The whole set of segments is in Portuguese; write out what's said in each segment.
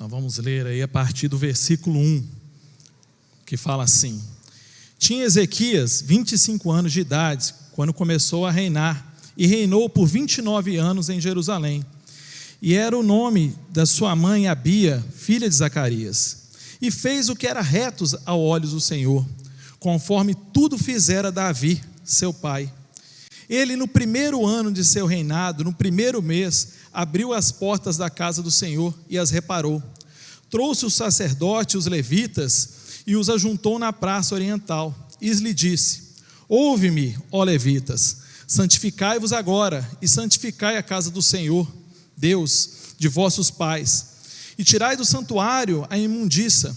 Nós vamos ler aí a partir do versículo 1, que fala assim: Tinha Ezequias 25 anos de idade, quando começou a reinar, e reinou por 29 anos em Jerusalém. E era o nome da sua mãe Abia, filha de Zacarias. E fez o que era reto aos olhos do Senhor, conforme tudo fizera Davi, seu pai. Ele, no primeiro ano de seu reinado, no primeiro mês, abriu as portas da casa do Senhor e as reparou. Trouxe os sacerdotes, os levitas, e os ajuntou na praça oriental. E lhe disse: Ouve-me, ó levitas, santificai-vos agora, e santificai a casa do Senhor, Deus de vossos pais, e tirai do santuário a imundícia,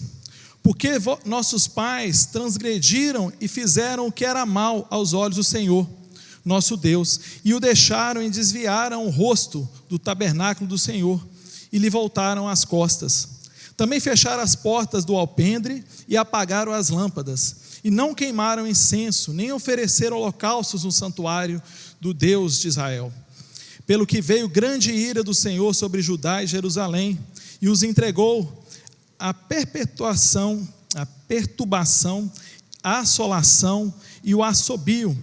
porque nossos pais transgrediram e fizeram o que era mal aos olhos do Senhor, nosso Deus, e o deixaram e desviaram o rosto do tabernáculo do Senhor, e lhe voltaram as costas. Também fecharam as portas do alpendre e apagaram as lâmpadas, e não queimaram incenso, nem ofereceram holocaustos no santuário do Deus de Israel. Pelo que veio grande ira do Senhor sobre Judá e Jerusalém, e os entregou à perturbação, à assolação e o assobio,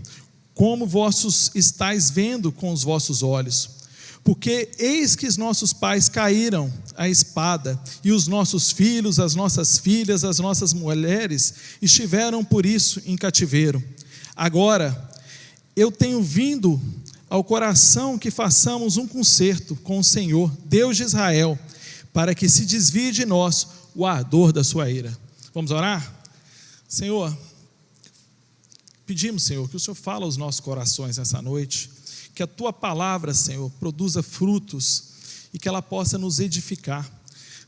como vossos estáis vendo com os vossos olhos. Porque eis que os nossos pais caíram à espada, e os nossos filhos, as nossas filhas, as nossas mulheres estiveram por isso em cativeiro. Agora, eu tenho vindo ao coração que façamos um concerto com o Senhor, Deus de Israel, para que se desvie de nós o ardor da sua ira. Vamos orar? Senhor, pedimos, Senhor, que o Senhor fale aos nossos corações nessa noite, que a Tua palavra, Senhor, produza frutos e que ela possa nos edificar.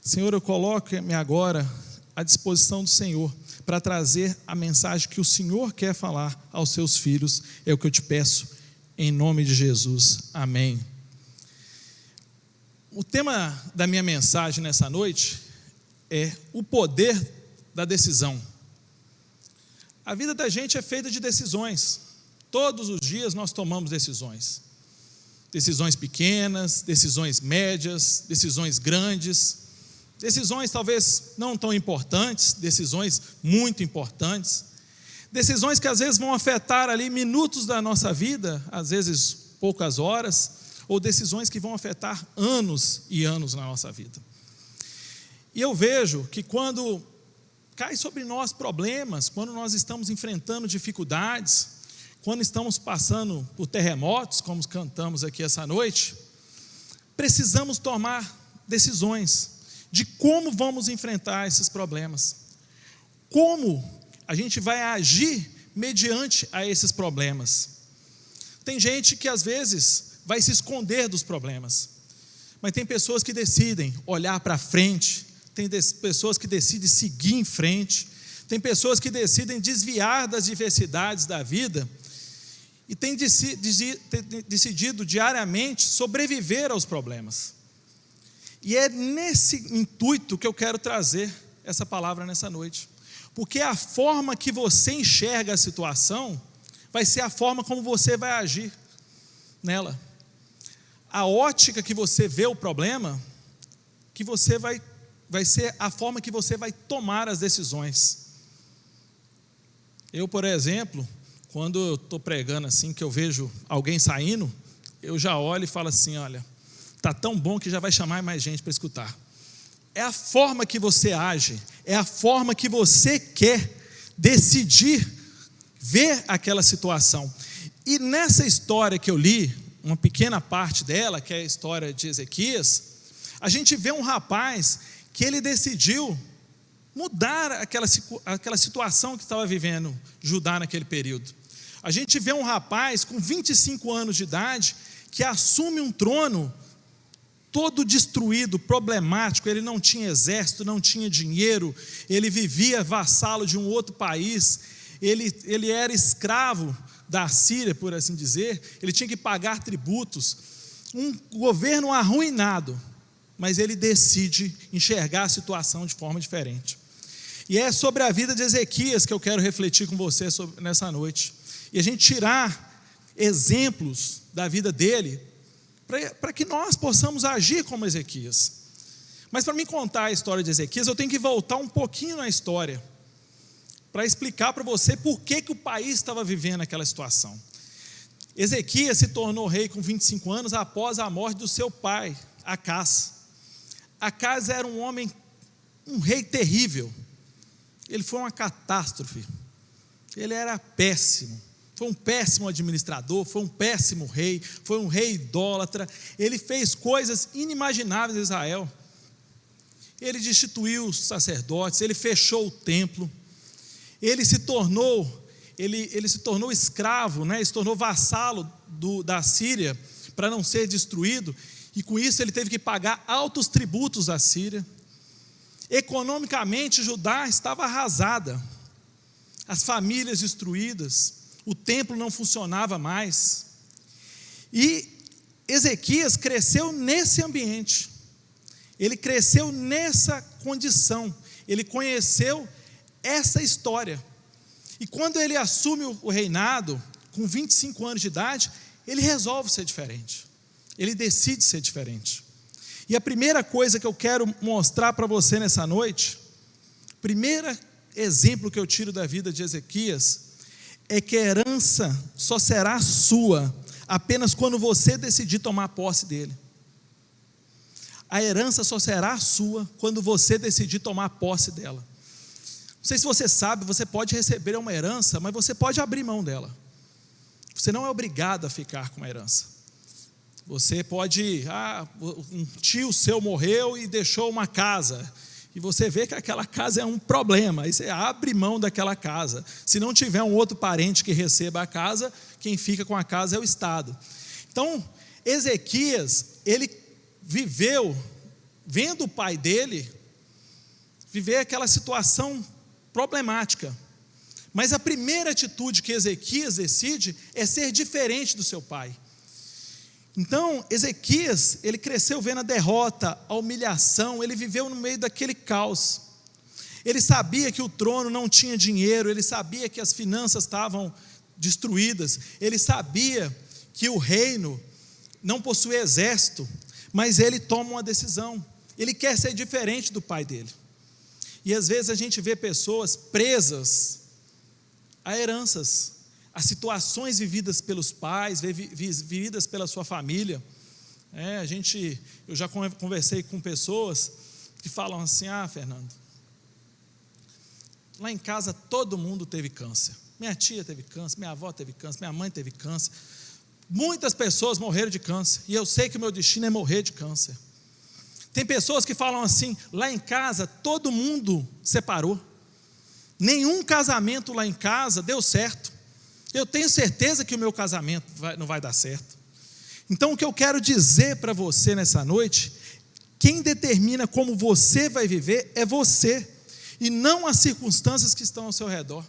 Senhor, eu coloco-me agora à disposição do Senhor para trazer a mensagem que o Senhor quer falar aos seus filhos. É o que eu te peço, em nome de Jesus. Amém. O tema da minha mensagem nessa noite é o poder da decisão. A vida da gente é feita de decisões. Todos os dias nós tomamos decisões. Decisões pequenas, decisões médias, decisões grandes, decisões talvez não tão importantes, decisões muito importantes, decisões que às vezes vão afetar ali minutos da nossa vida, às vezes poucas horas, ou decisões que vão afetar anos e anos na nossa vida. E eu vejo que quando cai sobre nós problemas, quando nós estamos enfrentando dificuldades, quando estamos passando por terremotos, como cantamos aqui essa noite, precisamos tomar decisões de como vamos enfrentar esses problemas, como a gente vai agir mediante a esses problemas. Tem gente que às vezes vai se esconder dos problemas, mas tem pessoas que decidem olhar para frente, tem pessoas que decidem seguir em frente, tem pessoas que decidem desviar das diversidades da vida e tem decidido diariamente sobreviver aos problemas. E é nesse intuito que eu quero trazer essa palavra nessa noite, porque a forma que você enxerga a situação vai ser a forma como você vai agir nela. A ótica que você vê o problema, que você vai ser a forma que você vai tomar as decisões. Eu, por exemplo, quando eu estou pregando assim, que eu vejo alguém saindo, eu já olho e falo assim: olha, está tão bom que já vai chamar mais gente para escutar. É a forma que você age, é a forma que você quer decidir ver aquela situação. E nessa história que eu li, uma pequena parte dela, que é a história de Ezequias, a gente vê um rapaz que ele decidiu mudar aquela situação que estava vivendo Judá naquele período. A gente vê um rapaz com 25 anos de idade que assume um trono todo destruído, problemático. Ele não tinha exército, não tinha dinheiro, ele vivia vassalo de um outro país, ele era escravo da Síria, por assim dizer, ele tinha que pagar tributos, um governo arruinado, mas ele decide enxergar a situação de forma diferente. E é sobre a vida de Ezequias que eu quero refletir com você nessa noite, e a gente tirar exemplos da vida dele, para que nós possamos agir como Ezequias. Mas para me contar a história de Ezequias, eu tenho que voltar um pouquinho na história, para explicar para você por que o país estava vivendo aquela situação. Ezequias se tornou rei com 25 anos após a morte do seu pai, Acás. Acás era um rei terrível. Ele foi uma catástrofe. Ele era péssimo. Foi um péssimo administrador, foi um péssimo rei, foi um rei idólatra. Ele fez coisas inimagináveis em Israel. Ele destituiu os sacerdotes, ele fechou o templo. Ele se tornou escravo, né? Se tornou vassalo da Síria para não ser destruído, e com isso ele teve que pagar altos tributos à Síria. Economicamente, Judá estava arrasada, as famílias destruídas, o templo não funcionava mais, e Ezequias cresceu nesse ambiente, ele cresceu nessa condição, ele conheceu essa história. E quando ele assume o reinado, com 25 anos de idade, ele resolve ser diferente. Ele decide ser diferente. E a primeira coisa que eu quero mostrar para você nessa noite, primeiro exemplo que eu tiro da vida de Ezequias, é que a herança só será sua apenas quando você decidir tomar posse dele. A herança só será sua quando você decidir tomar posse dela. Não sei se você sabe, você pode receber uma herança, mas você pode abrir mão dela. Você não é obrigado a ficar com a herança. Você pode, um tio seu morreu e deixou uma casa, e você vê que aquela casa é um problema, aí você abre mão daquela casa. Se não tiver um outro parente que receba a casa, quem fica com a casa é o Estado. Então, Ezequias, ele viveu, vendo o pai dele viver aquela situação problemática, mas a primeira atitude que Ezequias decide é ser diferente do seu pai. Então, Ezequias, ele cresceu vendo a derrota, a humilhação, ele viveu no meio daquele caos. Ele sabia que o trono não tinha dinheiro, ele sabia que as finanças estavam destruídas, ele sabia que o reino não possuía exército, mas ele toma uma decisão, ele quer ser diferente do pai dele. E às vezes a gente vê pessoas presas a heranças, a situações vividas pelos pais, vividas pela sua família. Eu já conversei com pessoas que falam assim: Fernando, lá em casa todo mundo teve câncer. Minha tia teve câncer, minha avó teve câncer, minha mãe teve câncer. Muitas pessoas morreram de câncer, e eu sei que o meu destino é morrer de câncer. Tem pessoas que falam assim: lá em casa todo mundo separou, nenhum casamento lá em casa deu certo, eu tenho certeza que o meu casamento não vai dar certo. Então o que eu quero dizer para você nessa noite, quem determina como você vai viver é você, e não as circunstâncias que estão ao seu redor.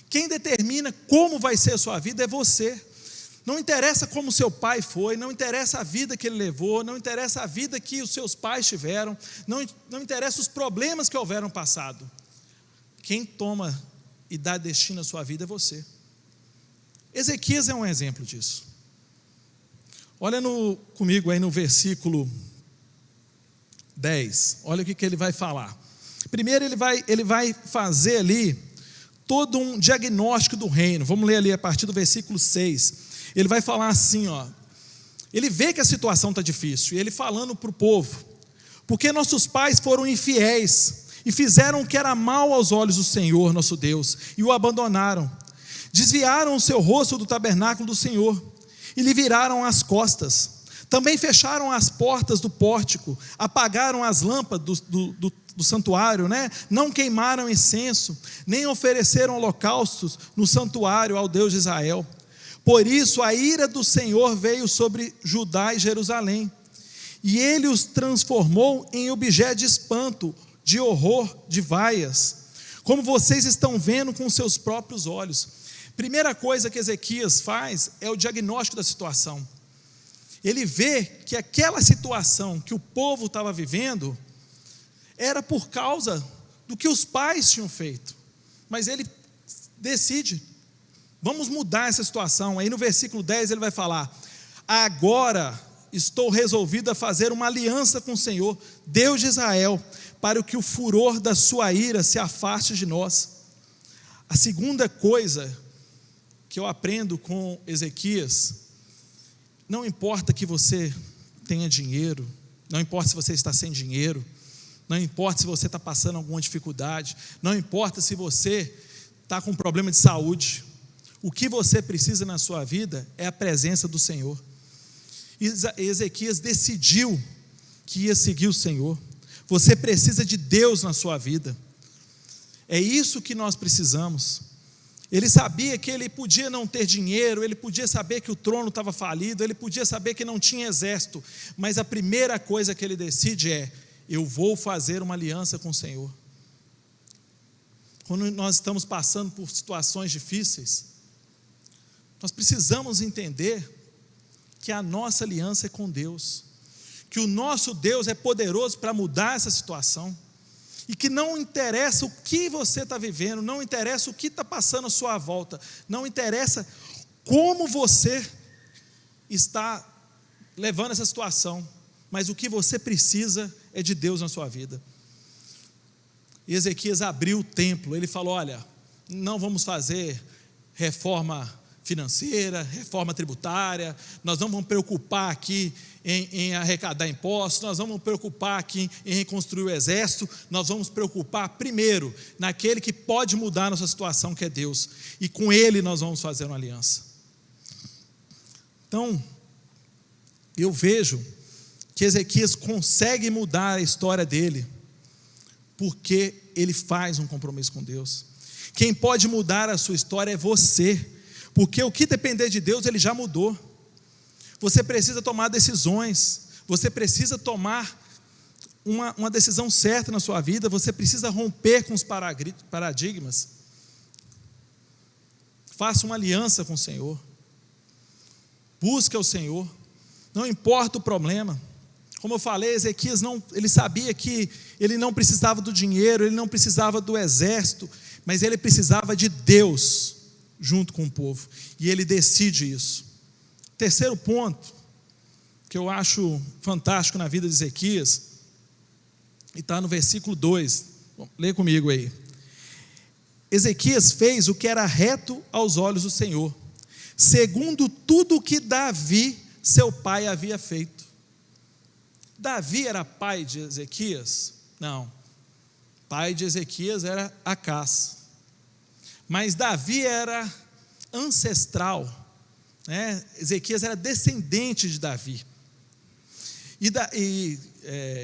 Quem determina como vai ser a sua vida é você. Não interessa como seu pai foi, não interessa a vida que ele levou, não interessa a vida que os seus pais tiveram, não interessa os problemas que houveram no passado. Quem toma e dá destino à sua vida é você. Ezequias é um exemplo disso. Olha comigo aí no versículo 10, olha o que ele vai falar. Primeiro ele vai fazer ali todo um diagnóstico do reino. Vamos ler ali a partir do versículo 6. Ele vai falar assim, ele vê que a situação está difícil, e ele falando para o povo: porque nossos pais foram infiéis, e fizeram o que era mal aos olhos do Senhor nosso Deus, e o abandonaram, desviaram o seu rosto do tabernáculo do Senhor, e lhe viraram as costas, também fecharam as portas do pórtico, apagaram as lâmpadas do santuário, não queimaram incenso, nem ofereceram holocaustos no santuário ao Deus de Israel. Por isso a ira do Senhor veio sobre Judá e Jerusalém, e ele os transformou em objeto de espanto, de horror, de vaias, como vocês estão vendo com seus próprios olhos. Primeira coisa que Ezequias faz é o diagnóstico da situação. Ele vê que aquela situação que o povo estava vivendo era por causa do que os pais tinham feito, mas ele decide: vamos mudar essa situação. Aí no versículo 10 ele vai falar: agora estou resolvido a fazer uma aliança com o Senhor, Deus de Israel, para que o furor da sua ira se afaste de nós. A segunda coisa que eu aprendo com Ezequias: não importa que você tenha dinheiro, não importa se você está sem dinheiro, não importa se você está passando alguma dificuldade, não importa se você está com um problema de saúde, o que você precisa na sua vida é a presença do Senhor. Ezequias decidiu que ia seguir o Senhor. Você precisa de Deus na sua vida, é isso que nós precisamos. Ele sabia que ele podia não ter dinheiro, ele podia saber que o trono estava falido, ele podia saber que não tinha exército, mas a primeira coisa que ele decide é: eu vou fazer uma aliança com o Senhor. Quando nós estamos passando por situações difíceis, nós precisamos entender que a nossa aliança é com Deus, que o nosso Deus é poderoso para mudar essa situação, e que não interessa o que você está vivendo, não interessa o que está passando à sua volta, não interessa como você está levando essa situação, mas o que você precisa é de Deus na sua vida. E Ezequias abriu o templo, ele falou: olha, não vamos fazer reforma financeira, reforma tributária, nós não vamos preocupar aqui em arrecadar impostos, nós vamos preocupar aqui em reconstruir o exército, nós vamos preocupar primeiro naquele que pode mudar a nossa situação, que é Deus, e com Ele nós vamos fazer uma aliança. Então, eu vejo que Ezequias consegue mudar a história dele, porque ele faz um compromisso com Deus. Quem pode mudar a sua história é você, porque o que depender de Deus, Ele já mudou. Você precisa tomar decisões, você precisa tomar uma decisão certa na sua vida, você precisa romper com os paradigmas. Faça uma aliança com o Senhor, busque o Senhor, não importa o problema. Como eu falei, Ezequias ele sabia que ele não precisava do dinheiro, ele não precisava do exército, mas ele precisava de Deus junto com o povo, e ele decide isso. Terceiro ponto, que eu acho fantástico na vida de Ezequias, e está no versículo 2, lê comigo aí. Ezequias fez o que era reto aos olhos do Senhor, segundo tudo o que Davi, seu pai, havia feito. Davi era pai de Ezequias? Não, pai de Ezequias era Acás, mas Davi era ancestral, né? Ezequias era descendente de Davi,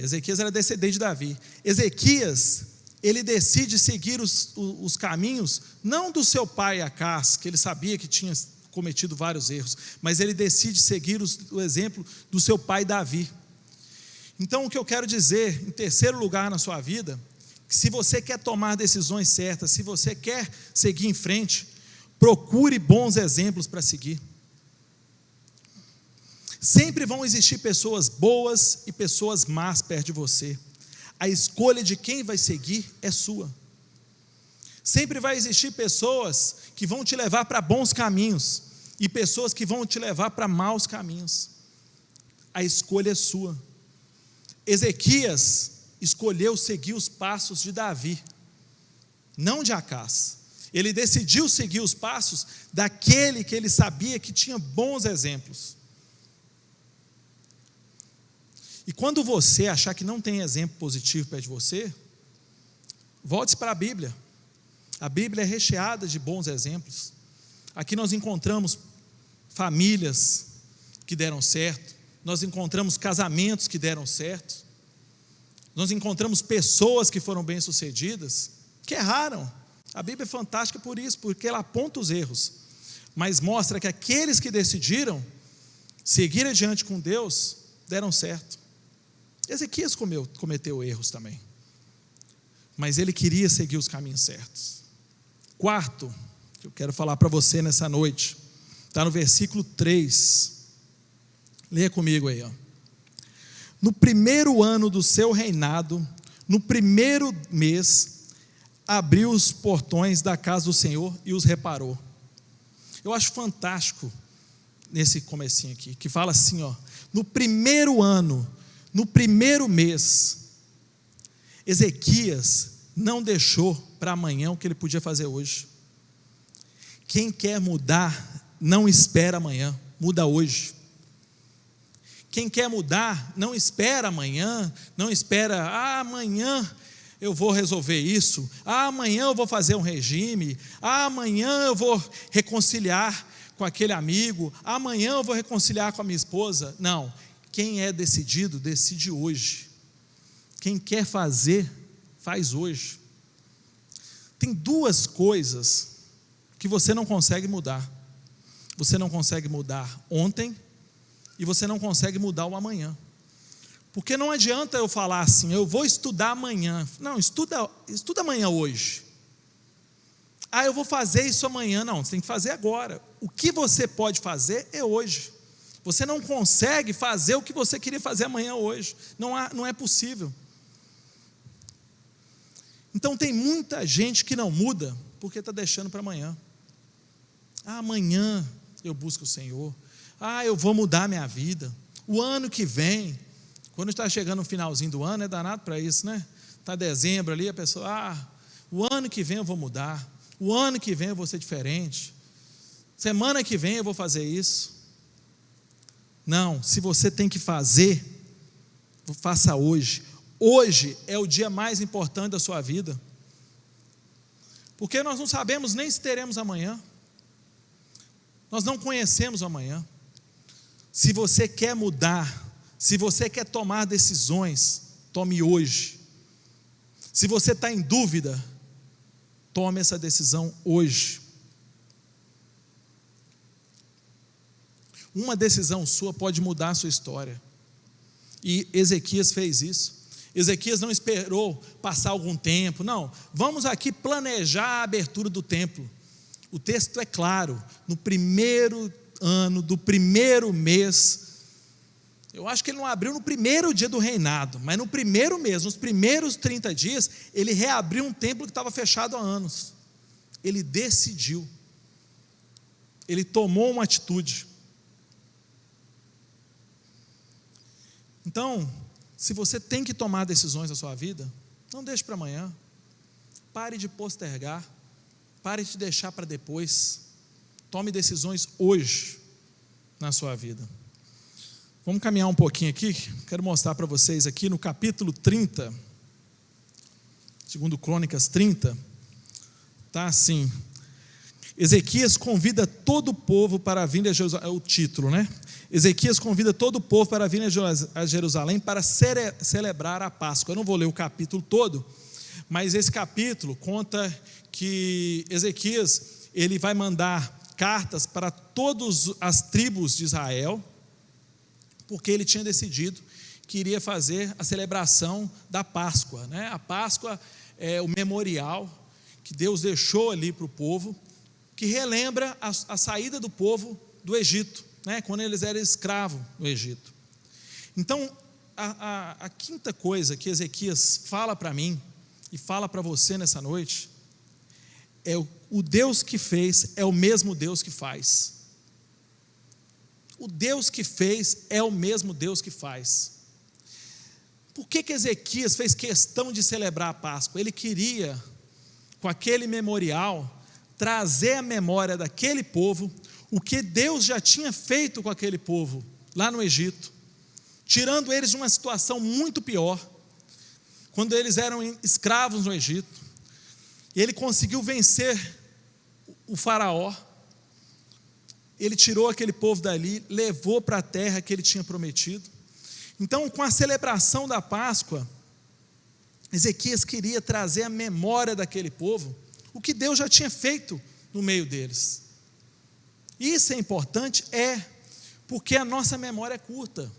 Ezequias era descendente de Davi. Ezequias, ele decide seguir os caminhos, não do seu pai Acás, que ele sabia que tinha cometido vários erros, mas ele decide seguir o exemplo do seu pai Davi. Então, o que eu quero dizer, em terceiro lugar na sua vida, que se você quer tomar decisões certas, se você quer seguir em frente, procure bons exemplos para seguir. Sempre vão existir pessoas boas e pessoas más perto de você. A escolha de quem vai seguir é sua. Sempre vai existir pessoas que vão te levar para bons caminhos e pessoas que vão te levar para maus caminhos. A escolha é sua. Ezequias escolheu seguir os passos de Davi, não de Acás. Ele decidiu seguir os passos daquele que ele sabia que tinha bons exemplos. E quando você achar que não tem exemplo positivo perto de você, volte para a Bíblia. A Bíblia é recheada de bons exemplos. Aqui nós encontramos famílias que deram certo, nós encontramos casamentos que deram certo, nós encontramos pessoas que foram bem-sucedidas, que erraram. A Bíblia é fantástica por isso, porque ela aponta os erros, mas mostra que aqueles que decidiram seguir adiante com Deus, deram certo. Ezequias cometeu erros também, mas ele queria seguir os caminhos certos. Quarto, que eu quero falar para você nessa noite, está no versículo 3, leia comigo aí, ó. No primeiro ano do seu reinado, no primeiro mês, abriu os portões da casa do Senhor e os reparou. Eu acho fantástico nesse comecinho aqui, que fala assim, ó: no primeiro ano, no primeiro mês, Ezequias não deixou para amanhã o que ele podia fazer hoje. Quem quer mudar, não espera amanhã, muda hoje. Quem quer mudar, não espera amanhã, não espera, amanhã eu vou resolver isso, amanhã eu vou fazer um regime, amanhã eu vou reconciliar com aquele amigo, amanhã eu vou reconciliar com a minha esposa. Não, quem é decidido, decide hoje. Quem quer fazer, faz hoje. Tem duas coisas que você não consegue mudar. Você não consegue mudar ontem e você não consegue mudar o amanhã. Porque não adianta eu falar assim, eu vou estudar amanhã. Não, estuda amanhã hoje. Eu vou fazer isso amanhã. Não, você tem que fazer agora. O que você pode fazer é hoje. Você não consegue fazer o que você queria fazer amanhã hoje. Não é possível. Então tem muita gente que não muda porque está deixando para amanhã. Amanhã eu busco o Senhor. Eu vou mudar minha vida. O ano que vem, quando está chegando no finalzinho do ano, é danado para isso, né? Está dezembro ali, a pessoa, o ano que vem eu vou mudar. O ano que vem eu vou ser diferente. Semana que vem eu vou fazer isso. Não, se você tem que fazer, faça hoje. Hoje é o dia mais importante da sua vida. Porque nós não sabemos nem se teremos amanhã. Nós não conhecemos o amanhã. Se você quer mudar, se você quer tomar decisões, tome hoje. Se você está em dúvida, tome essa decisão hoje. Uma decisão sua pode mudar a sua história. E Ezequias fez isso. Ezequias não esperou passar algum tempo. Não, vamos aqui planejar a abertura do templo. O texto é claro. No primeiro ano, do primeiro mês, eu acho que ele não abriu no primeiro dia do reinado, mas no primeiro mês, nos primeiros 30 dias, ele reabriu um templo que estava fechado há anos. Ele decidiu. Ele tomou uma atitude. Então, se você tem que tomar decisões na sua vida, não deixe para amanhã. Pare de postergar. Pare de deixar para depois. Tome decisões hoje na sua vida. Vamos caminhar um pouquinho aqui. Quero mostrar para vocês aqui no capítulo 30, segundo Crônicas 30, está assim: Ezequias convida todo o povo para vir a Jerusalém. É o título, né? Ezequias convida todo o povo para vir a Jerusalém para celebrar a Páscoa. Eu não vou ler o capítulo todo, mas esse capítulo conta que Ezequias, ele vai mandar cartas para todas as tribos de Israel, porque ele tinha decidido que iria fazer a celebração da Páscoa, né? A Páscoa é o memorial que Deus deixou ali para o povo, que relembra a saída do povo do Egito, né? Quando eles eram escravos no Egito. Então, a quinta coisa que Ezequias fala para mim e fala para você nessa noite é: o Deus que fez é o mesmo Deus que faz. O Deus que fez é o mesmo Deus que faz. Por que Ezequias fez questão de celebrar a Páscoa? Ele queria, com aquele memorial, trazer à memória daquele povo o que Deus já tinha feito com aquele povo lá no Egito, tirando eles de uma situação muito pior, quando eles eram escravos no Egito. E ele conseguiu vencer o faraó. Ele tirou aquele povo dali, levou para a terra que ele tinha prometido. Então, com a celebração da Páscoa, Ezequias queria trazer à memória daquele povo o que Deus já tinha feito no meio deles. Isso é importante, porque a nossa memória é curta.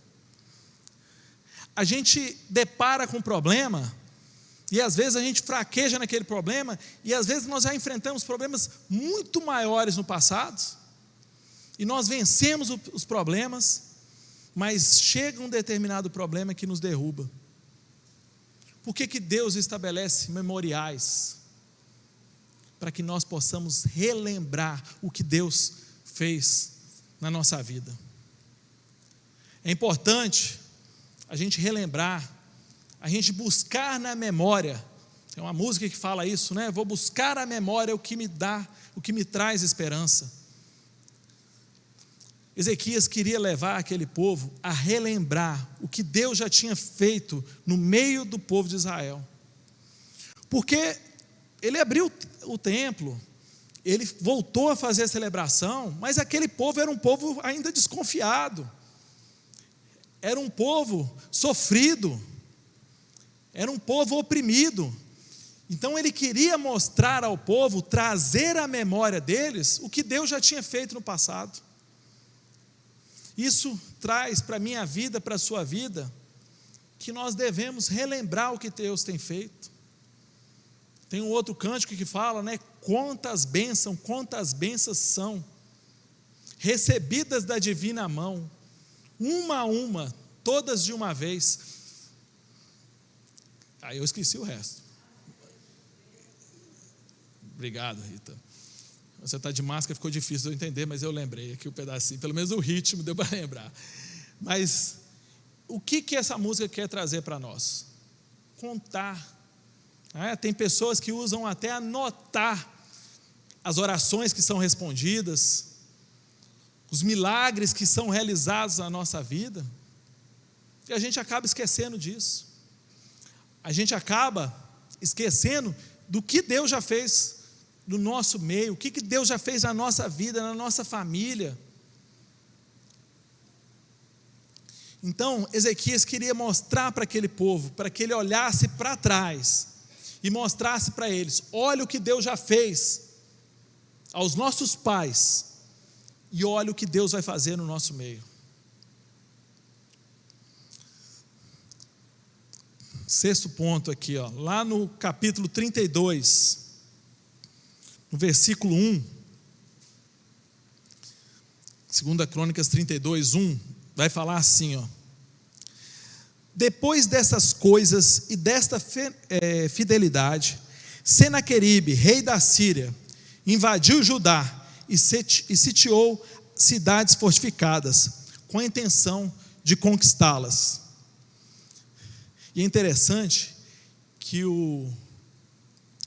A gente depara com um problema, e às vezes a gente fraqueja naquele problema, e às vezes nós já enfrentamos problemas muito maiores no passado, e nós vencemos os problemas, mas chega um determinado problema que nos derruba. Por que Deus estabelece memoriais? Para que nós possamos relembrar o que Deus fez na nossa vida. É importante a gente relembrar, a gente buscar na memória. Tem uma música que fala isso, né? Vou buscar a memória o que me traz esperança. Ezequias queria levar aquele povo a relembrar o que Deus já tinha feito no meio do povo de Israel. Porque ele abriu o templo, ele voltou a fazer a celebração, mas aquele povo era um povo ainda desconfiado, era um povo sofrido, era um povo oprimido. Então ele queria mostrar ao povo, trazer à memória deles o que Deus já tinha feito no passado. Isso traz para a minha vida, para a sua vida, que nós devemos relembrar o que Deus tem feito. Tem um outro cântico que fala, né? Quantas bênçãos são recebidas da divina mão, uma a uma, todas de uma vez. Aí eu esqueci o resto. Obrigado, Rita. Você está de máscara, ficou difícil de eu entender, mas eu lembrei aqui o pedacinho, pelo menos o ritmo deu para lembrar. Mas o que essa música quer trazer para nós? Contar. Tem pessoas que usam até anotar as orações que são respondidas, os milagres que são realizados na nossa vida, e a gente acaba esquecendo disso. A gente acaba esquecendo do que Deus já fez no nosso meio, o que Deus já fez na nossa vida, na nossa família. Então, Ezequias queria mostrar para aquele povo, para que ele olhasse para trás e mostrasse para eles: olha o que Deus já fez aos nossos pais, e olha o que Deus vai fazer no nosso meio. Sexto ponto aqui, lá no capítulo 32, no versículo 1, 2 Crônicas 32, 1, vai falar assim, depois dessas coisas e desta fidelidade, Senaqueribe, rei da Síria, invadiu Judá e sitiou cidades fortificadas, com a intenção de conquistá-las. E é interessante que o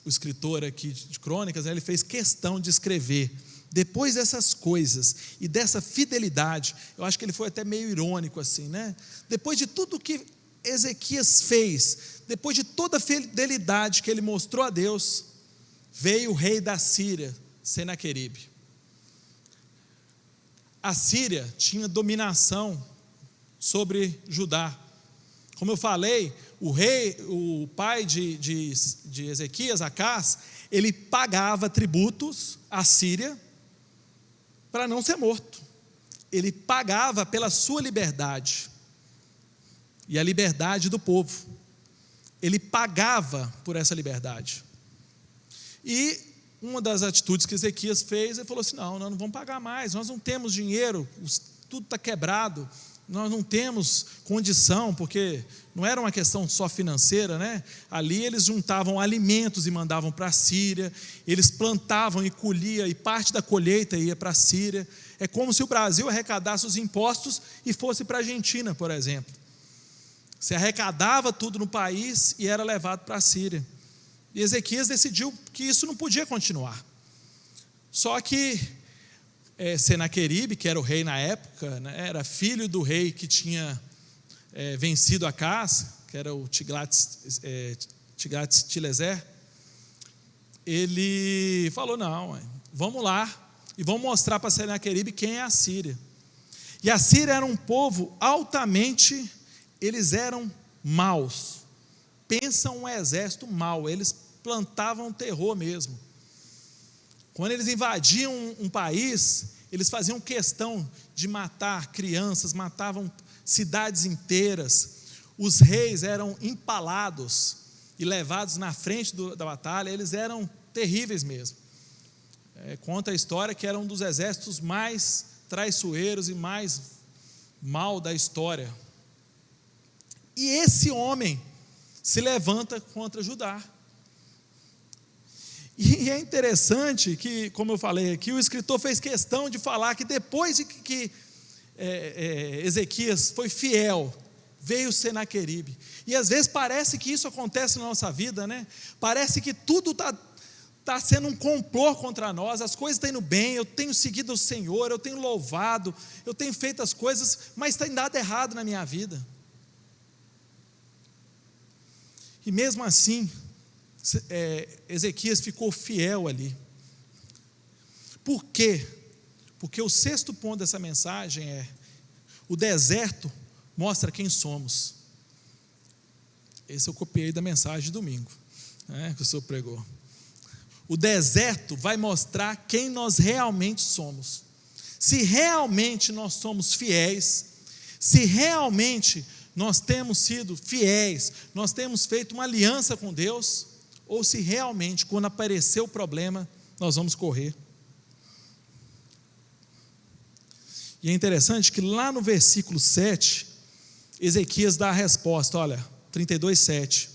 escritor aqui de Crônicas, ele fez questão de escrever, depois dessas coisas e dessa fidelidade. Eu acho que ele foi até meio irônico assim, né? Depois de tudo que Ezequias fez, depois de toda a fidelidade que ele mostrou a Deus, veio o rei da Síria, Senaqueribe. A Síria tinha dominação sobre Judá. Como eu falei, o pai de Ezequias, Acás, ele pagava tributos à Síria para não ser morto. Ele pagava pela sua liberdade e a liberdade do povo. Ele pagava por essa liberdade. E uma das atitudes que Ezequias fez, ele falou assim: não, nós não vamos pagar mais, nós não temos dinheiro, tudo está quebrado, nós não temos condição, porque não era uma questão só financeira, né? Ali eles juntavam alimentos e mandavam para a Síria, eles plantavam e colhiam, e parte da colheita ia para a Síria. É como se o Brasil arrecadasse os impostos e fosse para a Argentina, por exemplo. Se arrecadava tudo no país e era levado para a Síria. E Ezequias decidiu que isso não podia continuar. Só que Senaqueribe, que era o rei na época, né, era filho do rei que tinha vencido Acás, que era o Tiglat-Pileser, ele falou: não, vamos lá, e vamos mostrar para Senaqueribe quem é a Síria. E a Síria era um povo altamente, eles eram maus. Pensa um exército mau, eles plantavam terror mesmo. Quando eles invadiam um país, eles faziam questão de matar crianças, matavam cidades inteiras. Os reis eram empalados e levados na frente da batalha. Eles eram terríveis mesmo. Conta a história que era um dos exércitos mais traiçoeiros e mais mal da história. E esse homem se levanta contra Judá. E é interessante que, como eu falei aqui, o escritor fez questão de falar que depois de que Ezequias foi fiel, veio Senaqueribe. E às vezes parece que isso acontece na nossa vida, né? Parece que tudo está sendo um complô contra nós, as coisas estão indo bem, eu tenho seguido o Senhor, eu tenho louvado, eu tenho feito as coisas, mas tem dado errado na minha vida. E mesmo assim, Ezequias ficou fiel ali. Por quê? Porque o sexto ponto dessa mensagem é: o deserto mostra quem somos. Esse eu copiei da mensagem de domingo, né, que o senhor pregou. O deserto vai mostrar quem nós realmente somos. Se realmente nós somos fiéis, se realmente nós temos sido fiéis, nós temos feito uma aliança com Deus, ou se realmente, quando aparecer o problema, nós vamos correr. E é interessante que lá no versículo 7, Ezequias dá a resposta, olha, 32:7.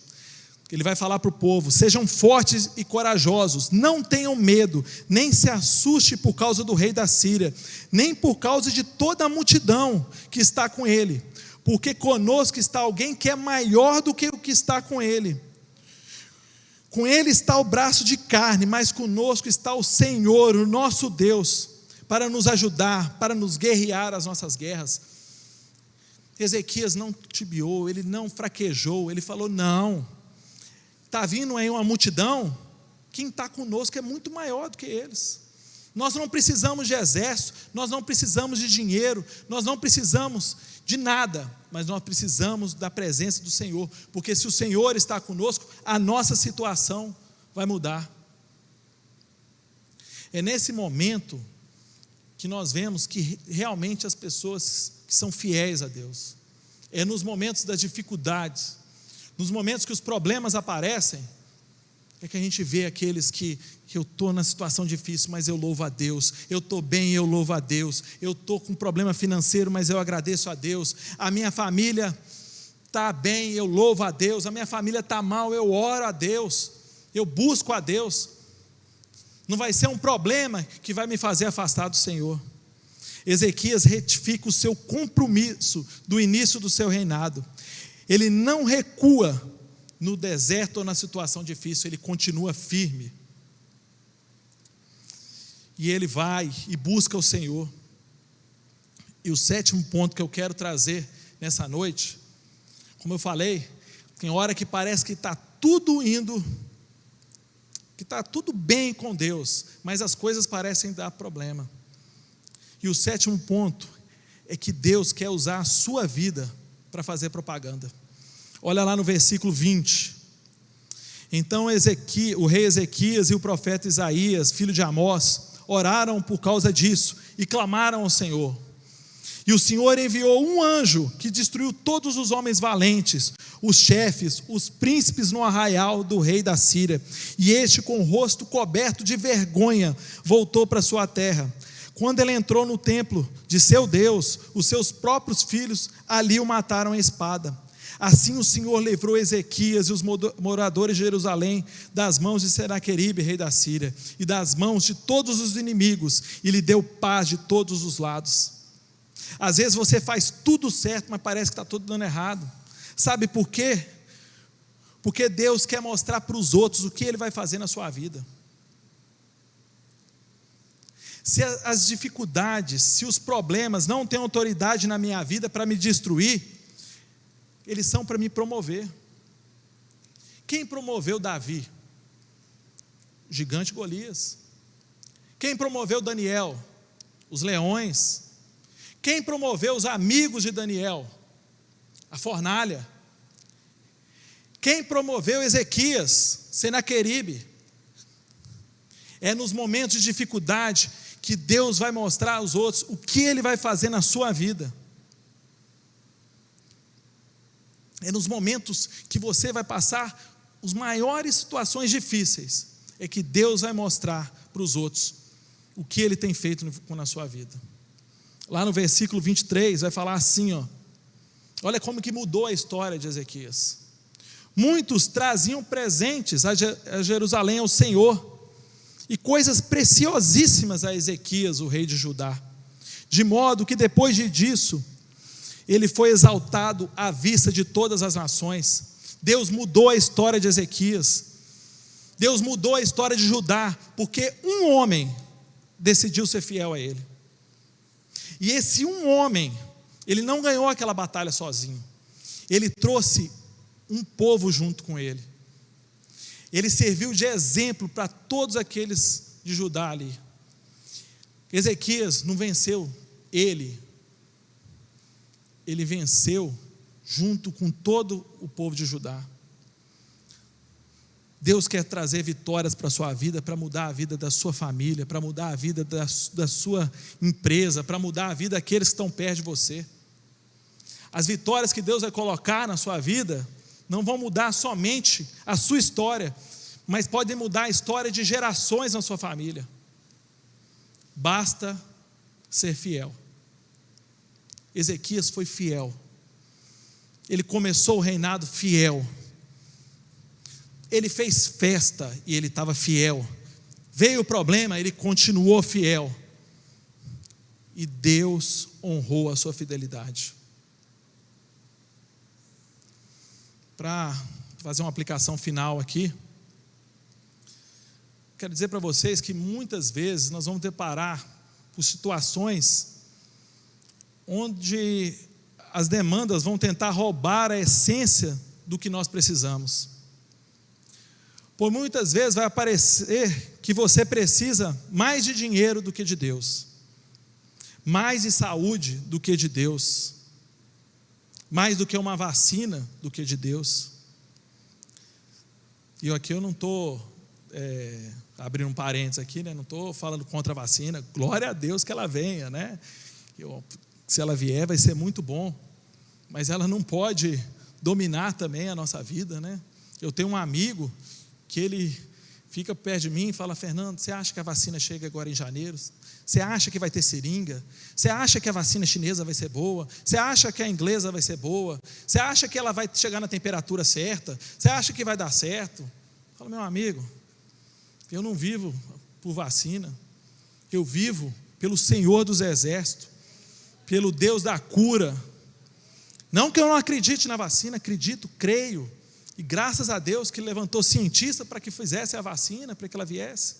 Ele vai falar para o povo: sejam fortes e corajosos, não tenham medo, nem se assuste por causa do rei da Síria, nem por causa de toda a multidão que está com ele, porque conosco está alguém que é maior do que o que está com ele. Com ele está o braço de carne, mas conosco está o Senhor, o nosso Deus, para nos ajudar, para nos guerrear as nossas guerras. Ezequias não tibiou, ele não fraquejou, ele falou: não, está vindo aí uma multidão, quem está conosco é muito maior do que eles. Nós não precisamos de exército, nós não precisamos de dinheiro, nós não precisamos de nada, mas nós precisamos da presença do Senhor, porque se o Senhor está conosco, a nossa situação vai mudar. É nesse momento que nós vemos que realmente as pessoas que são fiéis a Deus, é nos momentos das dificuldades, nos momentos que os problemas aparecem, é que a gente vê aqueles que eu estou na situação difícil, mas eu louvo a Deus, eu estou bem, eu louvo a Deus, eu estou com problema financeiro, mas eu agradeço a Deus, a minha família está bem, eu louvo a Deus, a minha família está mal, eu oro a Deus, eu busco a Deus. Não vai ser um problema que vai me fazer afastar do Senhor. Ezequias retifica o seu compromisso do início do seu reinado. Ele não recua no deserto ou na situação difícil, ele continua firme. E ele vai e busca o Senhor. E o sétimo ponto que eu quero trazer nessa noite, como eu falei, tem hora que parece que está tudo indo, que está tudo bem com Deus, mas as coisas parecem dar problema. E o sétimo ponto é que Deus quer usar a sua vida para fazer propaganda. Olha lá no versículo 20. Então o rei Ezequias e o profeta Isaías, filho de Amós, oraram por causa disso e clamaram ao Senhor. E o Senhor enviou um anjo que destruiu todos os homens valentes, os chefes, os príncipes no arraial do rei da Síria. E este, com o rosto coberto de vergonha, voltou para sua terra. Quando ele entrou no templo de seu Deus, os seus próprios filhos ali o mataram à espada. Assim o Senhor livrou Ezequias e os moradores de Jerusalém das mãos de Senaqueribe, rei da Síria, e das mãos de todos os inimigos, e lhe deu paz de todos os lados. Às vezes você faz tudo certo, mas parece que está tudo dando errado. Sabe por quê? Porque Deus quer mostrar para os outros o que Ele vai fazer na sua vida. Se as dificuldades, se os problemas não têm autoridade na minha vida para me destruir, eles são para me promover. Quem promoveu Davi? O gigante Golias. Quem promoveu Daniel? Os leões. Quem promoveu os amigos de Daniel? A fornalha. Quem promoveu Ezequias? Senaqueribe. É nos momentos de dificuldade que Deus vai mostrar aos outros o que Ele vai fazer na sua vida. É nos momentos que você vai passar as maiores situações difíceis, é que Deus vai mostrar para os outros o que Ele tem feito na sua vida. Lá no versículo 23 vai falar assim, olha como que mudou a história de Ezequias. Muitos traziam presentes a Jerusalém ao Senhor, e coisas preciosíssimas a Ezequias, o rei de Judá, de modo que depois disso, ele foi exaltado à vista de todas as nações. Deus mudou a história de Ezequias, Deus mudou a história de Judá, porque um homem decidiu ser fiel a ele. E esse um homem, ele não ganhou aquela batalha sozinho, ele trouxe um povo junto com ele. Ele serviu de exemplo para todos aqueles de Judá ali. Ezequias não venceu ele venceu junto com todo o povo de Judá. Deus quer trazer vitórias para a sua vida, para mudar a vida da sua família, para mudar a vida da sua empresa, para mudar a vida daqueles que estão perto de você. As vitórias que Deus vai colocar na sua vida não vão mudar somente a sua história, mas podem mudar a história de gerações na sua família. Basta ser fiel. Ezequias foi fiel. Ele começou o reinado fiel. Ele fez festa e ele estava fiel. Veio o problema, ele continuou fiel. E Deus honrou a sua fidelidade. Para fazer uma aplicação final aqui, quero dizer para vocês que muitas vezes nós vamos deparar com situações onde as demandas vão tentar roubar a essência do que nós precisamos. Por muitas vezes vai parecer que você precisa mais de dinheiro do que de Deus, mais de saúde do que de Deus, mais do que uma vacina do que de Deus. E aqui eu não estou abrindo um parênteses aqui, né? Não estou falando contra a vacina, glória a Deus que ela venha, né? Se ela vier vai ser muito bom, mas ela não pode dominar também a nossa vida, né? Eu tenho um amigo que ele fica perto de mim e fala: Fernando, você acha que a vacina chega agora em janeiro? Você acha que vai ter seringa? Você acha que a vacina chinesa vai ser boa? Você acha que a inglesa vai ser boa? Você acha que ela vai chegar na temperatura certa? Você acha que vai dar certo? Eu falo: meu amigo, eu não vivo por vacina, eu vivo pelo Senhor dos Exércitos, pelo Deus da cura. Não que eu não acredite na vacina, acredito, creio, e graças a Deus que levantou cientista para que fizesse a vacina, para que ela viesse,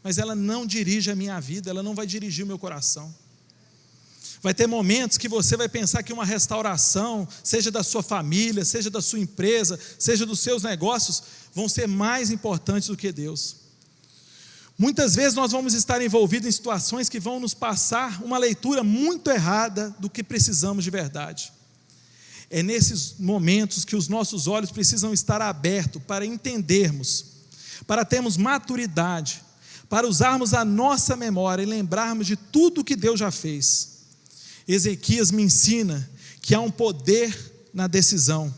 mas ela não dirige a minha vida, ela não vai dirigir o meu coração. Vai ter momentos que você vai pensar que uma restauração, seja da sua família, seja da sua empresa, seja dos seus negócios, vão ser mais importantes do que Deus. Muitas vezes nós vamos estar envolvidos em situações que vão nos passar uma leitura muito errada do que precisamos de verdade. É nesses momentos que os nossos olhos precisam estar abertos para entendermos, para termos maturidade, para usarmos a nossa memória e lembrarmos de tudo que Deus já fez. Ezequias me ensina que há um poder na decisão.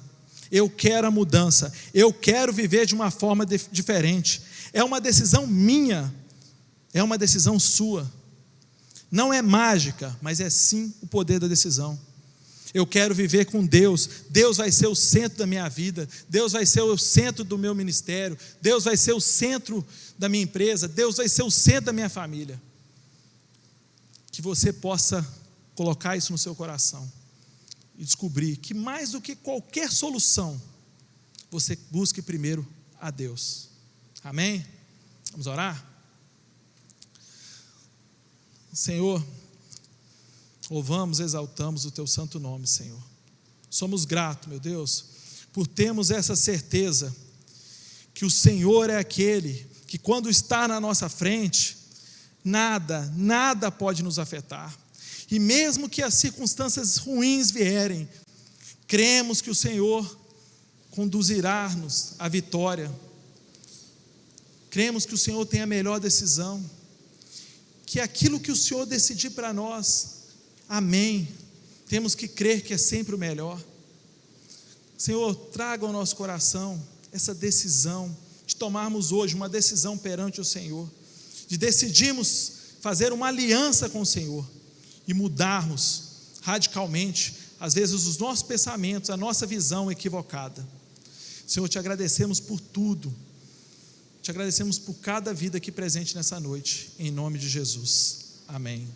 Eu quero a mudança, eu quero viver de uma forma diferente. É uma decisão minha, é uma decisão sua. Não é mágica, mas é sim o poder da decisão. Eu quero viver com Deus. Deus vai ser o centro da minha vida, Deus vai ser o centro do meu ministério, Deus vai ser o centro da minha empresa, Deus vai ser o centro da minha família. Que você possa colocar isso no seu coração e descobrir que mais do que qualquer solução, você busque primeiro a Deus. Amém? Vamos orar? Senhor, louvamos, exaltamos o Teu santo nome, Senhor. Somos gratos, meu Deus, por termos essa certeza que o Senhor é aquele que, quando está na nossa frente, nada pode nos afetar. E mesmo que as circunstâncias ruins vierem, cremos que o Senhor conduzirá-nos à vitória. Cremos que o Senhor tem a melhor decisão, que aquilo que o Senhor decidir para nós, amém, temos que crer que é sempre o melhor. Senhor, traga ao nosso coração essa decisão, de tomarmos hoje uma decisão perante o Senhor, de decidirmos fazer uma aliança com o Senhor, e mudarmos radicalmente, às vezes, os nossos pensamentos, a nossa visão equivocada. Senhor, te agradecemos por tudo, Te agradecemos por cada vida aqui presente nessa noite, em nome de Jesus. Amém.